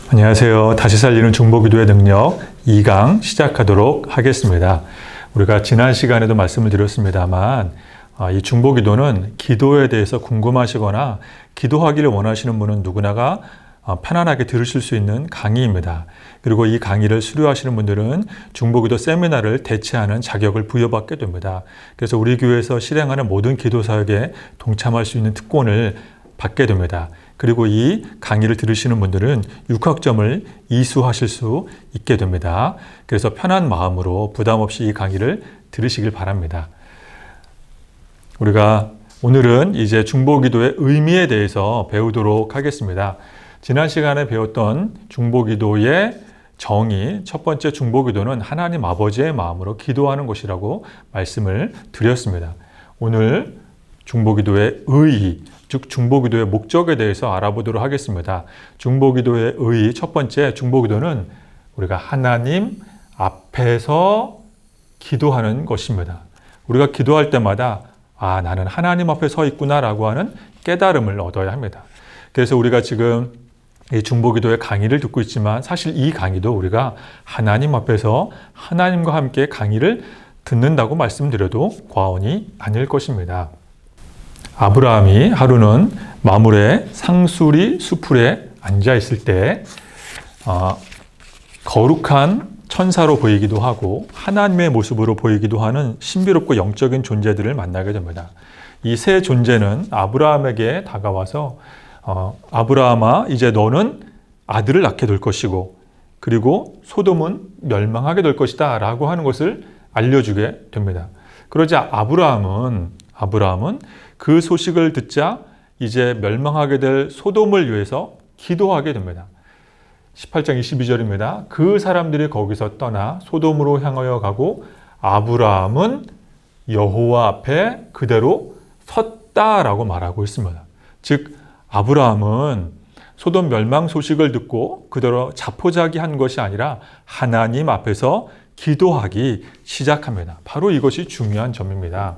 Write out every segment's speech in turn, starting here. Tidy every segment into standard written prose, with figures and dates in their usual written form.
안녕하세요. 다시 살리는 중보기도의 능력 2강 시작하도록 하겠습니다. 우리가 지난 시간에도 말씀을 드렸습니다만 이 중보기도는 기도에 대해서 궁금하시거나 기도하기를 원하시는 분은 누구나가 편안하게 들으실 수 있는 강의입니다. 그리고 이 강의를 수료하시는 분들은 중보기도 세미나를 대체하는 자격을 부여받게 됩니다. 그래서 우리 교회에서 실행하는 모든 기도 사역에 동참할 수 있는 특권을 받게 됩니다. 그리고 이 강의를 들으시는 분들은 6학점을 이수하실 수 있게 됩니다. 그래서 편한 마음으로 부담 없이 이 강의를 들으시길 바랍니다. 우리가 오늘은 이제 중보기도의 의미에 대해서 배우도록 하겠습니다. 지난 시간에 배웠던 중보기도의 정의, 첫 번째 중보기도는 하나님 아버지의 마음으로 기도하는 것이라고 말씀을 드렸습니다. 오늘 중보기도의 의의, 즉 중보기도의 목적에 대해서 알아보도록 하겠습니다. 중보기도의 의의, 첫 번째 중보기도는 우리가 하나님 앞에서 기도하는 것입니다. 우리가 기도할 때마다 나는 하나님 앞에 서 있구나라고 하는 깨달음을 얻어야 합니다. 그래서 우리가 지금 이 중보기도의 강의를 듣고 있지만 사실 이 강의도 우리가 하나님 앞에서 하나님과 함께 강의를 듣는다고 말씀드려도 과언이 아닐 것입니다. 아브라함이 하루는 마물의 상수리 수풀에 앉아 있을 때 거룩한 천사로 보이기도 하고 하나님의 모습으로 보이기도 하는 신비롭고 영적인 존재들을 만나게 됩니다. 이 세 존재는 아브라함에게 다가와서 아브라함아, 이제 너는 아들을 낳게 될 것이고 그리고 소돔은 멸망하게 될 것이다 라고 하는 것을 알려주게 됩니다. 그러자 아브라함은 그 소식을 듣자 이제 멸망하게 될 소돔을 위해서 기도하게 됩니다. 18장 22절입니다. 그 사람들이 거기서 떠나 소돔으로 향하여 가고 아브라함은 여호와 앞에 그대로 섰다라고 말하고 있습니다. 즉 아브라함은 소돔 멸망 소식을 듣고 그대로 자포자기한 것이 아니라 하나님 앞에서 기도하기 시작합니다. 바로 이것이 중요한 점입니다.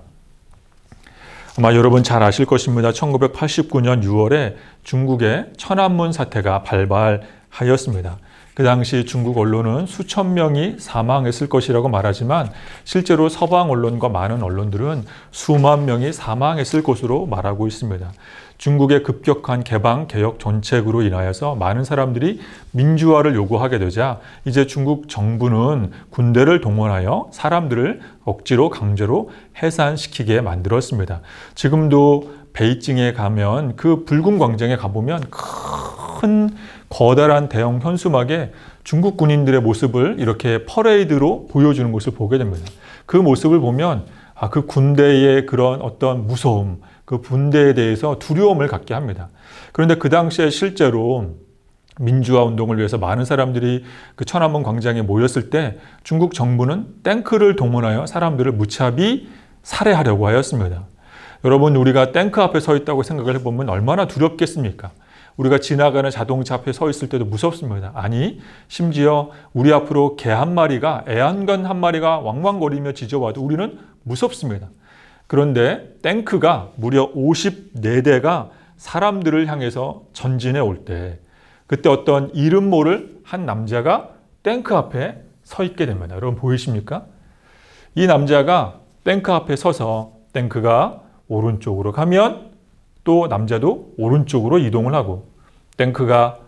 아마 여러분 잘 아실 것입니다. 1989년 6월에 중국의 천안문 사태가 발발하였습니다. 그 당시 중국 언론은 수천 명이 사망했을 것이라고 말하지만 실제로 서방 언론과 많은 언론들은 수만 명이 사망했을 것으로 말하고 있습니다. 중국의 급격한 개방 개혁 정책으로 인하여서 많은 사람들이 민주화를 요구하게 되자 이제 중국 정부는 군대를 동원하여 사람들을 억지로 강제로 해산시키게 만들었습니다. 지금도 베이징에 가면 그 붉은 광장에 가보면 큰 거대한 대형 현수막에 중국 군인들의 모습을 이렇게 퍼레이드로 보여주는 것을 보게 됩니다. 그 모습을 보면 그 군대의 그런 어떤 무서움, 그 군대에 대해서 두려움을 갖게 합니다. 그런데 그 당시에 실제로 민주화 운동을 위해서 많은 사람들이 그 천안문 광장에 모였을 때 중국 정부는 탱크를 동원하여 사람들을 무차비 살해하려고 하였습니다. 여러분, 우리가 탱크 앞에 서 있다고 생각을 해보면 얼마나 두렵겠습니까? 우리가 지나가는 자동차 앞에 서 있을 때도 무섭습니다. 아니, 심지어 우리 앞으로 개 한 마리가, 애완견 한 마리가 왕왕거리며 지져와도 우리는 무섭습니다. 그런데 탱크가 무려 54대가 사람들을 향해서 전진해 올 때 그때 어떤 이름 모를 한 남자가 탱크 앞에 서 있게 됩니다. 여러분 보이십니까? 이 남자가 탱크 앞에 서서 탱크가 오른쪽으로 가면 또 남자도 오른쪽으로 이동을 하고 탱크가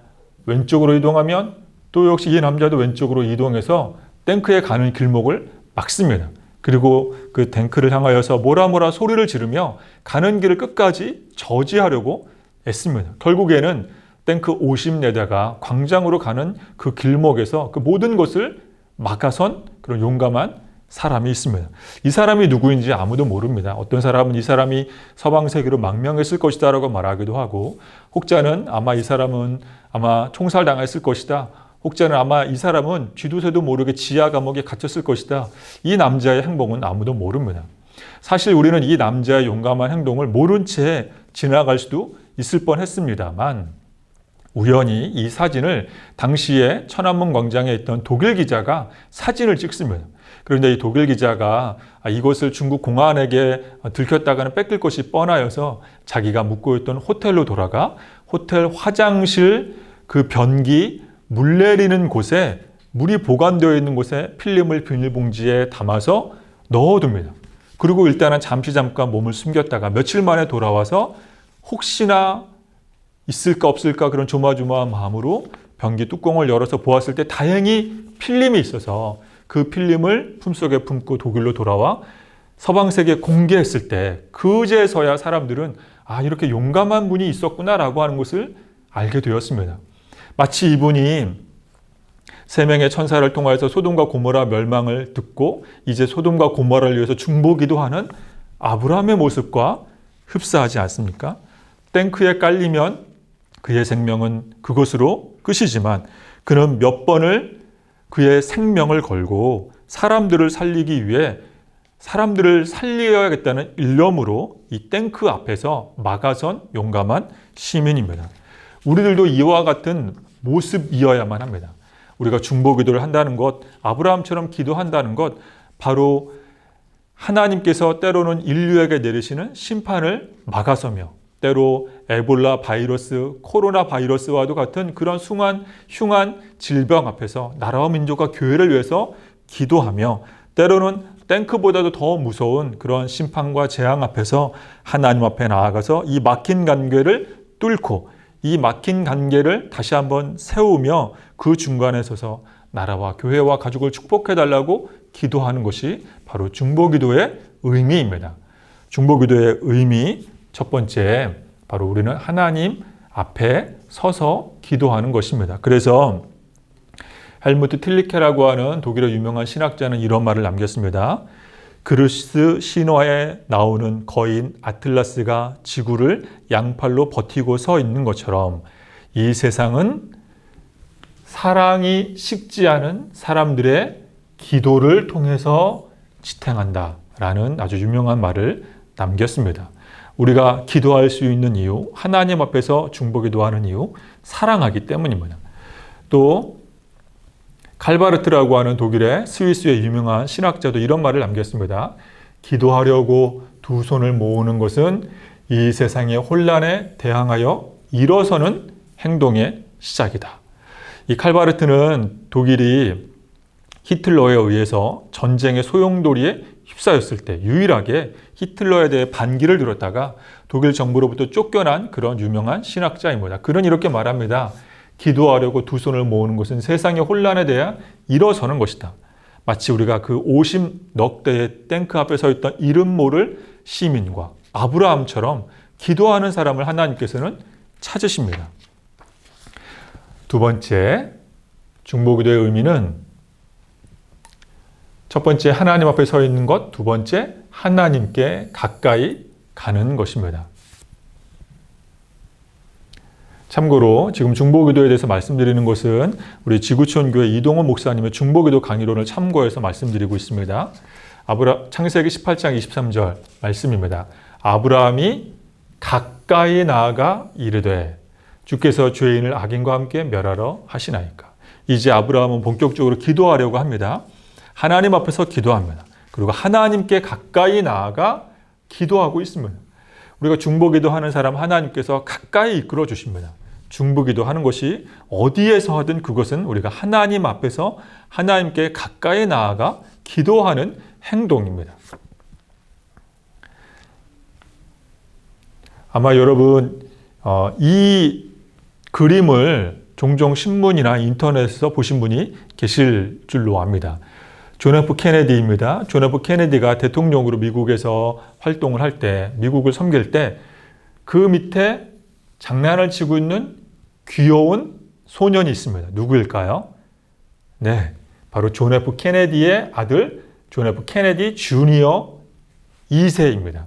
왼쪽으로 이동하면 또 역시 이 남자도 왼쪽으로 이동해서 탱크에 가는 길목을 막습니다. 그리고 그 탱크를 향하여서 뭐라 소리를 지르며 가는 길을 끝까지 저지하려고 애씁니다. 결국에는 탱크 50대가 광장으로 가는 그 길목에서 그 모든 것을 막아선 그런 용감한 사람이 있습니다. 이 사람이 누구인지 아무도 모릅니다. 어떤 사람은 이 사람이 서방 세계로 망명했을 것이다 라고 말하기도 하고 혹자는 아마 이 사람은 총살당했을 것이다. 혹자는 아마 이 사람은 쥐도새도 모르게 지하 감옥에 갇혔을 것이다. 이 남자의 행동은 아무도 모릅니다. 사실 우리는 이 남자의 용감한 행동을 모른 채 지나갈 수도 있을 뻔했습니다만 우연히 이 사진을 당시에 천안문 광장에 있던 독일 기자가 사진을 찍습니다. 그런데 이 독일 기자가 이것을 중국 공안에게 들켰다가는 뺏길 것이 뻔하여서 자기가 묵고 있던 호텔로 돌아가 호텔 화장실 그 변기 물 내리는 곳에, 물이 보관되어 있는 곳에 필름을 비닐봉지에 담아서 넣어둡니다. 그리고 일단은 잠깐 몸을 숨겼다가 며칠 만에 돌아와서 혹시나 있을까 없을까 그런 조마조마한 마음으로 변기 뚜껑을 열어서 보았을 때 다행히 필름이 있어서 그 필름을 품속에 품고 독일로 돌아와 서방세계에 공개했을 때 그제서야 사람들은 이렇게 용감한 분이 있었구나라고 하는 것을 알게 되었습니다. 마치 이분이 세 명의 천사를 통하여서 소돔과 고모라 멸망을 듣고 이제 소돔과 고모라를 위해서 중보기도하는 아브라함의 모습과 흡사하지 않습니까? 탱크에 깔리면 그의 생명은 그것으로 끝이지만 그는 몇 번을 그의 생명을 걸고 사람들을 살리기 위해 사람들을 살려야겠다는 일념으로 이 탱크 앞에서 막아선 용감한 시민입니다. 우리들도 이와 같은 모습이어야만 합니다. 우리가 중보기도를 한다는 것, 아브라함처럼 기도한다는 것, 바로 하나님께서 때로는 인류에게 내리시는 심판을 막아서며 때로 에볼라 바이러스, 코로나 바이러스와도 같은 그런 흉한 질병 앞에서 나라와 민족과 교회를 위해서 기도하며 때로는 탱크보다도 더 무서운 그런 심판과 재앙 앞에서 하나님 앞에 나아가서 이 막힌 관계를 뚫고 이 막힌 관계를 다시 한번 세우며 그 중간에 서서 나라와 교회와 가족을 축복해달라고 기도하는 것이 바로 중보기도의 의미입니다. 중보기도의 의미 첫 번째, 바로 우리는 하나님 앞에 서서 기도하는 것입니다. 그래서 헬무트 틸리케라고 하는 독일의 유명한 신학자는 이런 말을 남겼습니다. 그리스 신화에 나오는 거인 아틀라스가 지구를 양팔로 버티고 서 있는 것처럼 이 세상은 사랑이 식지 않은 사람들의 기도를 통해서 지탱한다라는 아주 유명한 말을 남겼습니다. 우리가 기도할 수 있는 이유, 하나님 앞에서 중보기도하는 이유, 사랑하기 때문입니다. 또 칼바르트라고 하는 독일의 스위스의 유명한 신학자도 이런 말을 남겼습니다. 기도하려고 두 손을 모으는 것은 이 세상의 혼란에 대항하여 일어서는 행동의 시작이다. 이 칼바르트는 독일이 히틀러에 의해서 전쟁의 소용돌이에 휩싸였을 때 유일하게 히틀러에 대해 반기를 들었다가 독일 정부로부터 쫓겨난 그런 유명한 신학자입니다. 그는 이렇게 말합니다. 기도하려고 두 손을 모으는 것은 세상의 혼란에 대해 일어서는 것이다. 마치 우리가 그 50넉 대의 탱크 앞에 서 있던 이름 모를 시민과 아브라함처럼 기도하는 사람을 하나님께서는 찾으십니다. 두 번째, 중보기도의 의미는 첫 번째, 하나님 앞에 서 있는 것, 두 번째, 하나님께 가까이 가는 것입니다. 참고로 지금 중보기도에 대해서 말씀드리는 것은 우리 지구촌교회 이동원 목사님의 중보기도 강의론을 참고해서 말씀드리고 있습니다. 창세기 18장 23절 말씀입니다. 아브라함이 가까이 나아가 이르되 주께서 죄인을 악인과 함께 멸하러 하시나이까. 이제 아브라함은 본격적으로 기도하려고 합니다. 하나님 앞에서 기도합니다. 그리고 하나님께 가까이 나아가 기도하고 있습니다. 우리가 중보기도 하는 사람 하나님께서 가까이 이끌어 주십니다. 중보기도 하는 것이 어디에서 하든 그것은 우리가 하나님 앞에서 하나님께 가까이 나아가 기도하는 행동입니다. 아마 여러분 이 그림을 종종 신문이나 인터넷에서 보신 분이 계실 줄로 압니다. 존 F 케네디입니다. 존 F 케네디가 대통령으로 미국에서 활동을 할 때, 미국을 섬길 때 그 밑에 장난을 치고 있는 귀여운 소년이 있습니다. 누구일까요? 네, 바로 존 F 케네디의 아들 존 F 케네디 주니어 2세입니다.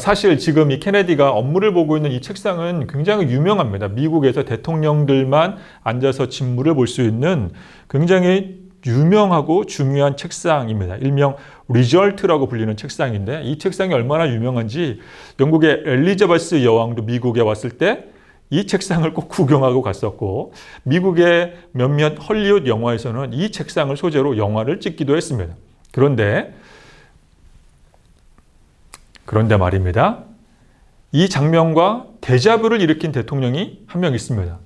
사실 지금 이 케네디가 업무를 보고 있는 이 책상은 굉장히 유명합니다. 미국에서 대통령들만 앉아서 직무를 볼 수 있는 굉장히 유명하고 중요한 책상입니다. 일명 리절트라고 불리는 책상인데 이 책상이 얼마나 유명한지 영국의 엘리자베스 여왕도 미국에 왔을 때 이 책상을 꼭 구경하고 갔었고 미국의 몇몇 헐리우드 영화에서는 이 책상을 소재로 영화를 찍기도 했습니다. 그런데 말입니다. 이 장면과 데자뷰를 일으킨 대통령이 한 명 있습니다.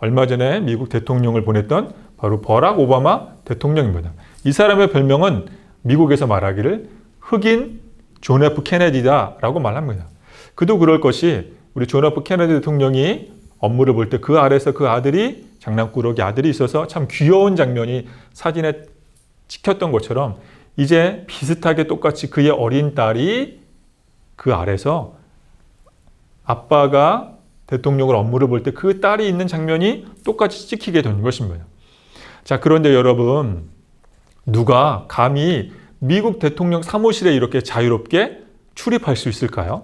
얼마 전에 미국 대통령을 보냈던 바로 버락 오바마 대통령입니다. 이 사람의 별명은 미국에서 말하기를 흑인 존 F 케네디다라고 말합니다. 그도 그럴 것이 우리 존 F 케네디 대통령이 업무를 볼 때 그 아래에서 그 아들이 장난꾸러기 아들이 있어서 참 귀여운 장면이 사진에 찍혔던 것처럼 이제 비슷하게 똑같이 그의 어린 딸이 그 아래서 아빠가 대통령을 업무를 볼 때 그 딸이 있는 장면이 똑같이 찍히게 된 것입니다. 자, 그런데 여러분, 누가 감히 미국 대통령 사무실에 이렇게 자유롭게 출입할 수 있을까요?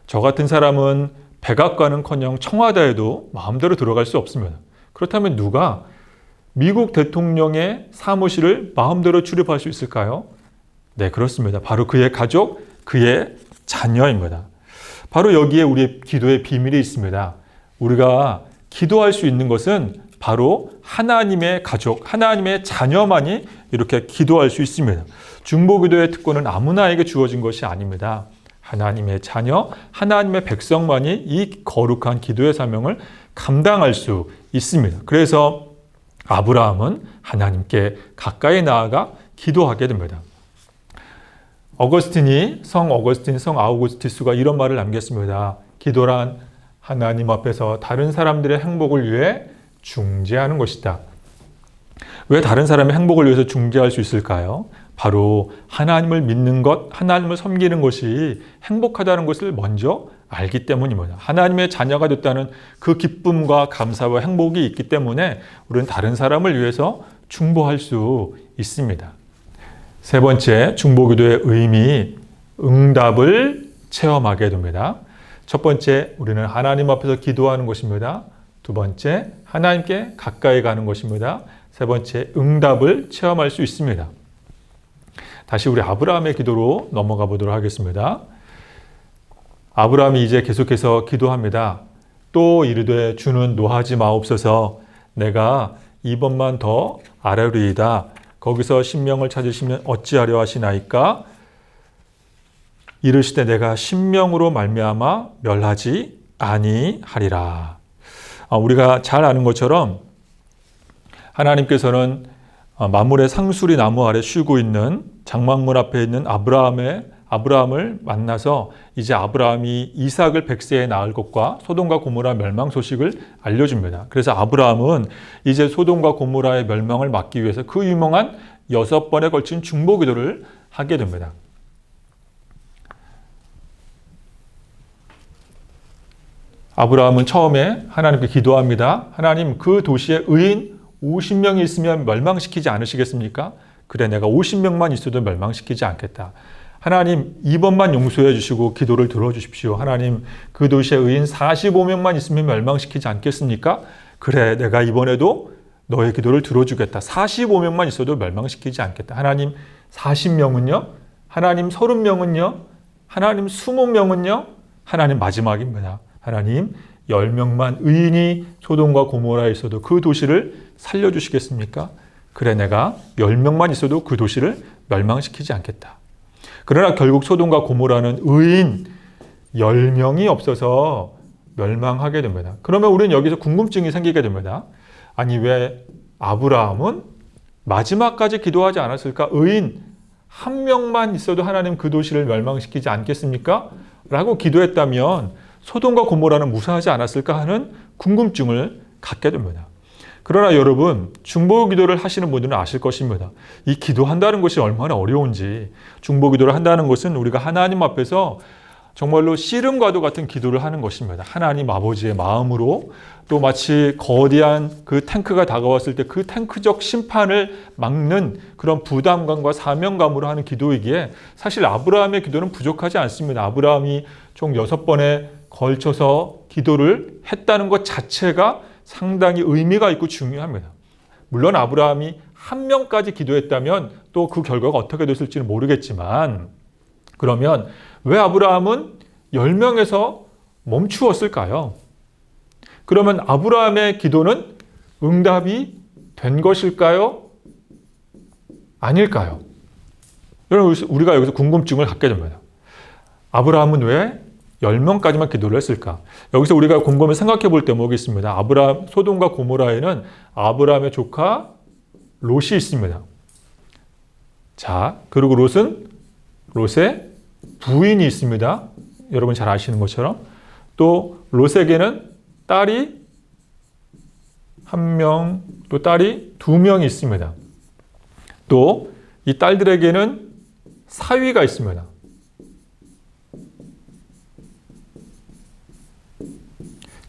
저 같은 사람은 백악관은커녕 청와대에도 마음대로 들어갈 수 없습니다. 그렇다면 누가 미국 대통령의 사무실을 마음대로 출입할 수 있을까요? 네, 그렇습니다. 바로 그의 가족, 그의 자녀입니다. 바로 여기에 우리의 기도의 비밀이 있습니다. 우리가 기도할 수 있는 것은 바로 하나님의 가족, 하나님의 자녀만이 이렇게 기도할 수 있습니다. 중보기도의 특권은 아무나에게 주어진 것이 아닙니다. 하나님의 자녀, 하나님의 백성만이 이 거룩한 기도의 사명을 감당할 수 있습니다. 그래서 아브라함은 하나님께 가까이 나아가 기도하게 됩니다. 어거스틴이 성 아우구스티스가 이런 말을 남겼습니다. 기도란 하나님 앞에서 다른 사람들의 행복을 위해 중재하는 것이다. 왜 다른 사람의 행복을 위해서 중재할 수 있을까요? 바로 하나님을 믿는 것, 하나님을 섬기는 것이 행복하다는 것을 먼저 알기 때문입니다. 하나님의 자녀가 됐다는 그 기쁨과 감사와 행복이 있기 때문에 우리는 다른 사람을 위해서 중보할 수 있습니다. 세 번째, 중보기도의 의미, 응답을 체험하게 됩니다. 첫 번째, 우리는 하나님 앞에서 기도하는 것입니다. 두 번째, 하나님께 가까이 가는 것입니다. 세 번째, 응답을 체험할 수 있습니다. 다시 우리 아브라함의 기도로 넘어가 보도록 하겠습니다. 아브라함이 이제 계속해서 기도합니다. 또 이르되 주는 노하지 마옵소서. 내가 2번만 더 아뢰리이다. 거기서 신명을 찾으시면 어찌하려 하시나이까? 이르시되 내가 신명으로 말미암아 멸하지 아니하리라. 우리가 잘 아는 것처럼 하나님께서는 만물의 상수리 나무 아래 쉬고 있는 장막문 앞에 있는 아브라함을 만나서 이제 아브라함이 이삭을 백세에 낳을 것과 소돔과 고모라 멸망 소식을 알려줍니다. 그래서 아브라함은 이제 소돔과 고모라의 멸망을 막기 위해서 그 유명한 6번에 걸친 중보기도를 하게 됩니다. 아브라함은 처음에 하나님께 기도합니다. 하나님, 그 도시에 의인 50명이 있으면 멸망시키지 않으시겠습니까? 그래, 내가 50명만 있어도 멸망시키지 않겠다. 하나님, 이번만 용서해 주시고 기도를 들어주십시오. 하나님, 그 도시에 의인 45명만 있으면 멸망시키지 않겠습니까? 그래, 내가 이번에도 너의 기도를 들어주겠다. 45명만 있어도 멸망시키지 않겠다. 하나님, 40명은요? 하나님, 30명은요? 하나님, 20명은요? 하나님, 마지막입니다. 하나님, 10명만 의인이 소돔과 고모라에 있어도 그 도시를 살려주시겠습니까? 그래, 내가 10명만 있어도 그 도시를 멸망시키지 않겠다. 그러나 결국 소돔과 고모라는 의인 10명이 없어서 멸망하게 됩니다. 그러면 우리는 여기서 궁금증이 생기게 됩니다. 아니, 왜 아브라함은 마지막까지 기도하지 않았을까? 의인 1명만 있어도 하나님 그 도시를 멸망시키지 않겠습니까? 라고 기도했다면 소돔과 고모라는 무사하지 않았을까 하는 궁금증을 갖게 됩니다. 그러나 여러분, 중보기도를 하시는 분들은 아실 것입니다. 이 기도한다는 것이 얼마나 어려운지. 중보기도를 한다는 것은 우리가 하나님 앞에서 정말로 씨름과도 같은 기도를 하는 것입니다. 하나님 아버지의 마음으로, 또 마치 거대한 그 탱크가 다가왔을 때 그 탱크적 심판을 막는 그런 부담감과 사명감으로 하는 기도이기에 사실 아브라함의 기도는 부족하지 않습니다. 아브라함이 총 6번에 걸쳐서 기도를 했다는 것 자체가 상당히 의미가 있고 중요합니다. 물론 아브라함이 1명까지 기도했다면 또 그 결과가 어떻게 됐을지는 모르겠지만, 그러면 왜 아브라함은 10명에서 멈추었을까요? 그러면 아브라함의 기도는 응답이 된 것일까요? 아닐까요? 여러분, 우리가 여기서 궁금증을 갖게 됩니다. 아브라함은 왜 10명까지만 기도를 했을까? 여기서 우리가 곰곰이 생각해 볼 대목이 있습니다. 소돔과 고모라에는 아브라함의 조카 롯이 있습니다. 자, 그리고 롯의 부인이 있습니다. 여러분 잘 아시는 것처럼. 또 롯에게는 딸이 1명, 또 딸이 2명이 있습니다. 또 이 딸들에게는 사위가 있습니다.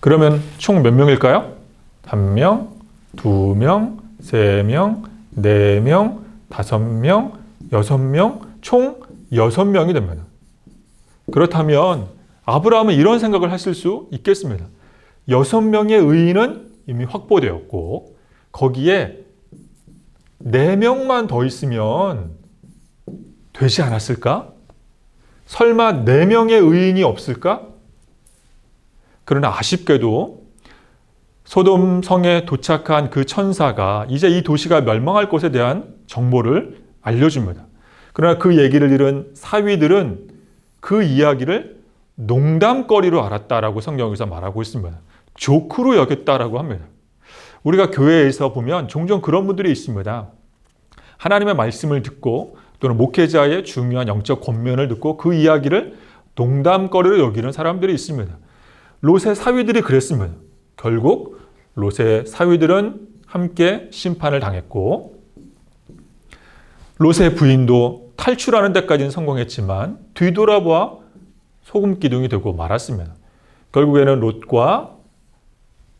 그러면 총 몇 명일까요? 1명, 2명, 3명, 4명, 5명, 6명, 총 6명이 됩니다. 그렇다면 아브라함은 이런 생각을 하실 수 있겠습니다. 6명의 의인은 이미 확보되었고 거기에 4명만 더 있으면 되지 않았을까? 설마 4명의 의인이 없을까? 그러나 아쉽게도 소돔 성에 도착한 그 천사가 이제 이 도시가 멸망할 것에 대한 정보를 알려줍니다. 그러나 그 얘기를 들은 사위들은 그 이야기를 농담거리로 알았다라고 성경에서 말하고 있습니다. 조크로 여겼다라고 합니다. 우리가 교회에서 보면 종종 그런 분들이 있습니다. 하나님의 말씀을 듣고 또는 목회자의 중요한 영적 권면을 듣고 그 이야기를 농담거리로 여기는 사람들이 있습니다. 롯의 사위들이 그랬습니다. 결국 롯의 사위들은 함께 심판을 당했고 롯의 부인도 탈출하는 데까지는 성공했지만 뒤돌아보아 소금 기둥이 되고 말았습니다. 결국에는 롯과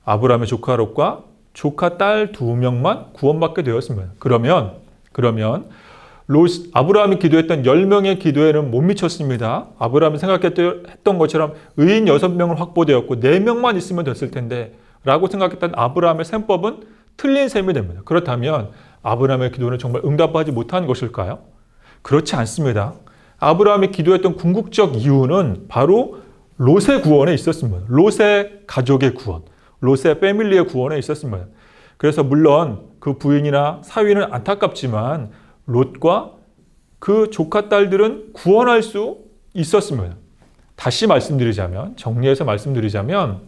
아브라함의 조카 롯과 조카 딸 2명만 구원받게 되었습니다. 그러면 아브라함이 기도했던 10명의 기도에는 못 미쳤습니다. 아브라함이 생각했던 것처럼 의인 6명을 확보되었고 4명만 있으면 됐을 텐데 라고 생각했던 아브라함의 셈법은 틀린 셈이 됩니다. 그렇다면 아브라함의 기도는 정말 응답하지 못한 것일까요? 그렇지 않습니다. 아브라함이 기도했던 궁극적 이유는 바로 롯의 구원에 있었습니다. 롯의 가족의 구원, 롯의 패밀리의 구원에 있었습니다. 그래서 물론 그 부인이나 사위는 안타깝지만 롯과 그 조카 딸들은 구원할 수 있었습니다. 다시 정리해서 말씀드리자면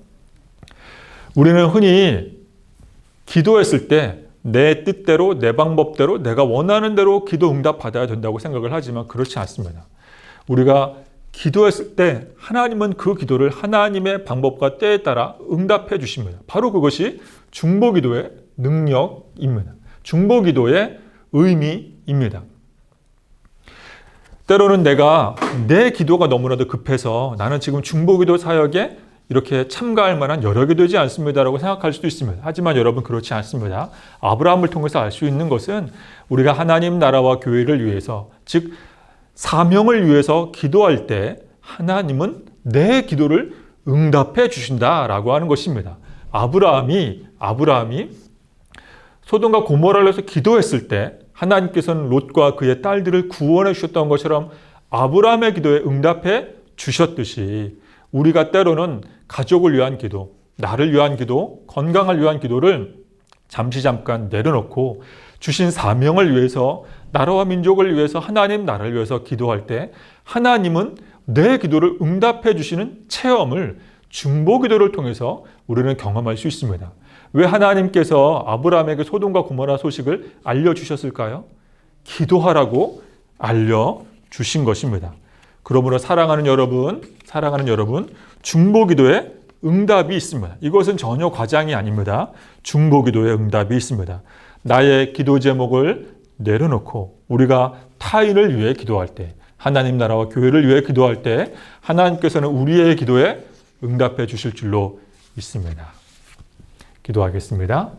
우리는 흔히 기도했을 때 내 뜻대로 내 방법대로 내가 원하는 대로 기도 응답 받아야 된다고 생각을 하지만 그렇지 않습니다. 우리가 기도했을 때 하나님은 그 기도를 하나님의 방법과 때에 따라 응답해 주십니다. 바로 그것이 중보기도의 능력입니다. 중보기도의 의미입니다. 때로는 내가 내 기도가 너무나도 급해서 나는 지금 중보기도 사역에 이렇게 참가할 만한 여력이 되지 않습니다라고 생각할 수도 있습니다. 하지만 여러분 그렇지 않습니다. 아브라함을 통해서 알 수 있는 것은 우리가 하나님 나라와 교회를 위해서 즉 사명을 위해서 기도할 때 하나님은 내 기도를 응답해 주신다라고 하는 것입니다. 아브라함이 소돔과 고모라를 위해서 기도했을 때 하나님께서는 롯과 그의 딸들을 구원해 주셨던 것처럼 아브라함의 기도에 응답해 주셨듯이 우리가 때로는 가족을 위한 기도, 나를 위한 기도, 건강을 위한 기도를 잠깐 내려놓고 주신 사명을 위해서 나라와 민족을 위해서 하나님 나라를 위해서 기도할 때 하나님은 내 기도를 응답해 주시는 체험을 중보기도를 통해서 우리는 경험할 수 있습니다. 왜 하나님께서 아브라함에게 소돔과 고모라 소식을 알려주셨을까요? 기도하라고 알려주신 것입니다. 그러므로 사랑하는 여러분, 중보기도에 응답이 있습니다. 이것은 전혀 과장이 아닙니다. 중보기도에 응답이 있습니다. 나의 기도 제목을 내려놓고 우리가 타인을 위해 기도할 때, 하나님 나라와 교회를 위해 기도할 때 하나님께서는 우리의 기도에 응답해 주실 줄로 믿습니다. 기도하겠습니다.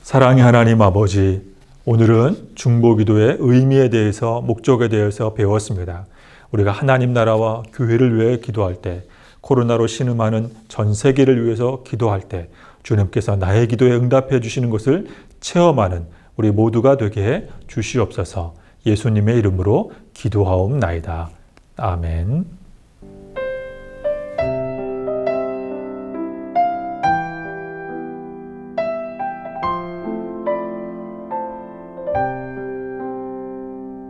사랑의 하나님 아버지, 오늘은 중보기도의 의미에 대해서, 목적에 대해서 배웠습니다. 우리가 하나님 나라와 교회를 위해 기도할 때, 코로나로 신음하는 전 세계를 위해서 기도할 때 주님께서 나의 기도에 응답해 주시는 것을 체험하는 우리 모두가 되게 해 주시옵소서. 예수님의 이름으로 기도하옵나이다. 아멘.